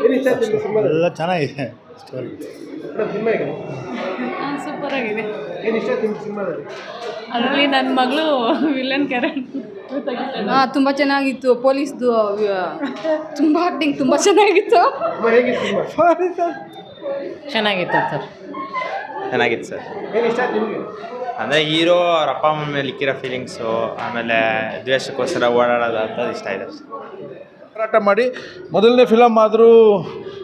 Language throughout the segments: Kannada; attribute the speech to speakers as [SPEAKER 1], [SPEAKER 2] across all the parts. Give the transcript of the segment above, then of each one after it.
[SPEAKER 1] ಎಲ್ಲ ಚೆನ್ನಾಗಿದೆ ಸ್ಟೋರಿ.
[SPEAKER 2] ಸೂಪರ್ ಆಗಿದೆ. ಅದರಲ್ಲಿ ನನ್ನ ಮಗಳು ವಿಲನ್ ಕ್ಯಾರೆಕ್ಟರ್
[SPEAKER 3] ತುಂಬ ಚೆನ್ನಾಗಿತ್ತು. ಪೊಲೀಸ್ದು ತುಂಬ ಆ್ಯಕ್ಟಿಂಗ್ ತುಂಬ ಚೆನ್ನಾಗಿತ್ತು.
[SPEAKER 2] ಚೆನ್ನಾಗಿತ್ತು ಸರ್.
[SPEAKER 4] ಚೆನ್ನಾಗಿತ್ತು ಸರ್. ಅಂದರೆ ಹೀರೋ ಅವ್ರ ಅಪ್ಪ ಅಮ್ಮ ಮೇಲೆ ಇಕ್ಕಿರೋ ಫೀಲಿಂಗ್ಸು, ಆಮೇಲೆ ದ್ವೇಷಕ್ಕೋಸ್ಕರ ಓಡಾಡೋದು ಅಂಥದ್ದು ಇಷ್ಟ ಇದೆ.
[SPEAKER 5] ಹೋರಾಟ ಮಾಡಿ ಮೊದಲನೇ ಫಿಲಮ್ ಆದರೂ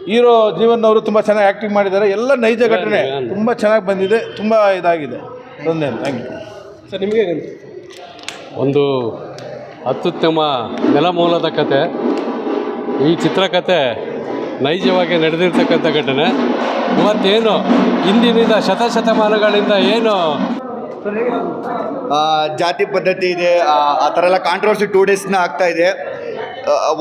[SPEAKER 5] ಹೀರೋ ಜೀವನ್ ಅವರು ತುಂಬ ಚೆನ್ನಾಗಿ ಆ್ಯಕ್ಟಿಂಗ್ ಮಾಡಿದ್ದಾರೆ. ಎಲ್ಲ ನೈಜ ಘಟನೆ ತುಂಬ ಚೆನ್ನಾಗಿ ಬಂದಿದೆ, ತುಂಬ ಇದಾಗಿದೆ. ಒಂದೇ ಥ್ಯಾಂಕ್ ಯು
[SPEAKER 6] ಸರ್. ನಿಮಗೆ
[SPEAKER 7] ಒಂದು ಅತ್ಯುತ್ತಮ ನೆಲಮೂಲದ ಕತೆ. ಈ ಚಿತ್ರಕಥೆ ನೈಜವಾಗಿ ನಡೆದಿರ್ತಕ್ಕಂಥ ಘಟನೆ. ಇವತ್ತೇನು ಇಂದಿನಿಂದ ಶತಶತಮಾನಗಳಿಂದ ಏನು
[SPEAKER 8] ಜಾತಿ ಪದ್ಧತಿ ಇದೆ, ಆ ಥರ ಎಲ್ಲ ಕಾಂಟ್ರವರ್ಸಿ 2 ಡೇಸ್ನ ಆಗ್ತಾಯಿದೆ.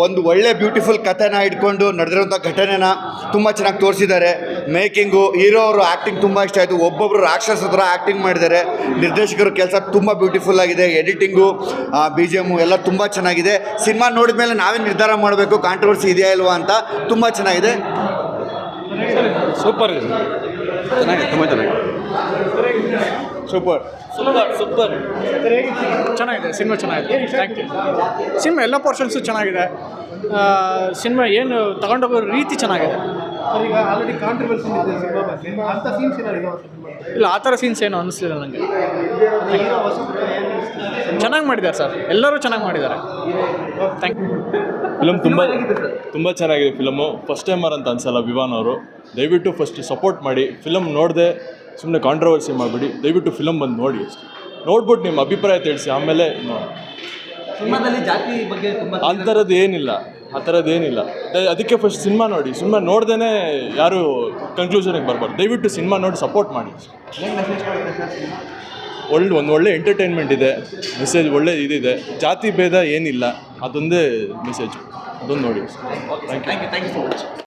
[SPEAKER 8] ಒಂದು ಒಳ್ಳೆ ಬ್ಯೂಟಿಫುಲ್ ಕಥೆನ ಇಟ್ಕೊಂಡು ನಡೆದಿರೋಂಥ ಘಟನೆನ ತುಂಬ ಚೆನ್ನಾಗಿ ತೋರಿಸಿದ್ದಾರೆ. ಮೇಕಿಂಗು, ಹೀರೋ ಅವರು ಆ್ಯಕ್ಟಿಂಗ್ ತುಂಬ ಇಷ್ಟ ಆಯಿತು. ಒಬ್ಬೊಬ್ಬರು ರಾಕ್ಷಸ ಥರ ಆ್ಯಕ್ಟಿಂಗ್ ಮಾಡಿದ್ದಾರೆ. ನಿರ್ದೇಶಕರ ಕೆಲಸ ತುಂಬ ಬ್ಯೂಟಿಫುಲ್ ಆಗಿದೆ. ಎಡಿಟಿಂಗು, BGM ಎಲ್ಲ ತುಂಬ ಚೆನ್ನಾಗಿದೆ. ಸಿನಿಮಾ ನೋಡಿದ ಮೇಲೆ ನಾವೇ ನಿರ್ಧಾರ ಮಾಡಬೇಕು ಕಾಂಟ್ರವರ್ಸಿ ಇದೆಯಾ ಇಲ್ವಾ ಅಂತ. ತುಂಬ ಚೆನ್ನಾಗಿದೆ.
[SPEAKER 6] ಸೂಪರ್ ಇದೆ.
[SPEAKER 8] ಚೆನ್ನಾಗಿದೆ, ತುಂಬ ಚೆನ್ನಾಗಿದೆ.
[SPEAKER 5] ಸೂಪರ್
[SPEAKER 6] ಸೂಪರ್ ಚೆನ್ನಾಗಿದೆ. ಸಿನಿಮಾ ಚೆನ್ನಾಗಿದೆ. Thank you. ಸಿನಿಮಾ ಎಲ್ಲ ಪೋರ್ಷನ್ಸು ಚೆನ್ನಾಗಿದೆ. ಸಿನಿಮಾ ಏನು ತಗೊಂಡೋಗೋ ರೀತಿ ಚೆನ್ನಾಗಿದೆ.
[SPEAKER 5] ಈಗ ಆಲ್ರೆಡಿ ಕಾಂಟ್ರವರ್ಸಿ ಇದೆ ಸಿನಿಮಾ ಅಂತ ಸೀನ್ಸ್ ಏನಾಗಿದೆ?
[SPEAKER 6] ಇಲ್ಲ, ಆ ಥರ ಸೀನ್ಸ್ ಏನು ಅನ್ನಿಸ್ಲಿಲ್ಲ ನನಗೆ. ಚೆನ್ನಾಗಿ ಮಾಡಿದ್ದಾರೆ ಸರ್, ಎಲ್ಲರೂ ಚೆನ್ನಾಗಿ ಮಾಡಿದ್ದಾರೆ. Thank you.
[SPEAKER 9] ಫಿಲಮ್ ತುಂಬ ಚೆನ್ನಾಗಿದೆ. ಫಿಲಮು ಫಸ್ಟ್ ಟೈಮರ್ ಅಂತ ಅನ್ಸಲ್ಲ ವಿವಾನ್ ಅವರು. ದಯವಿಟ್ಟು ಫಸ್ಟ್ ಸಪೋರ್ಟ್ ಮಾಡಿ. ಫಿಲಮ್ ನೋಡದೆ ಸುಮ್ಮನೆ ಕಾಂಟ್ರವರ್ಸಿ ಮಾಡಿಬಿಡಿ. ದಯವಿಟ್ಟು ಫಿಲಮ್ ಬಂದು ನೋಡಿ ಅಷ್ಟೇ. ನೋಡ್ಬಿಟ್ಟು ನಿಮ್ಮ ಅಭಿಪ್ರಾಯ ತಿಳಿಸಿ, ಆಮೇಲೆ
[SPEAKER 4] ಸಿನಿಮಾದಲ್ಲಿ ಜಾತಿ ಬಗ್ಗೆ
[SPEAKER 9] ಆ ಥರದ್ದು ಏನಿಲ್ಲ. ಅದಕ್ಕೆ ಫಸ್ಟ್ ಸಿನಿಮಾ ನೋಡಿ. ಸಿನಿಮಾ ನೋಡ್ದೇ ಯಾರು ಕನ್ಕ್ಲೂಷನಿಗೆ ಬರಬಾರ್ದು. ದಯವಿಟ್ಟು ಸಿನಿಮಾ ನೋಡಿ ಸಪೋರ್ಟ್ ಮಾಡಿ. ಒಂದು ಒಳ್ಳೆ ಎಂಟರ್ಟೈನ್ಮೆಂಟ್ ಇದೆ, ಮೆಸೇಜ್ ಒಳ್ಳೆ ಇದಿದೆ. ಜಾತಿ ಭೇದ ಏನಿಲ್ಲ, ಅದೊಂದೇ ಮೆಸೇಜು. ಅದೊಂದು ನೋಡಿ. Thank you so much.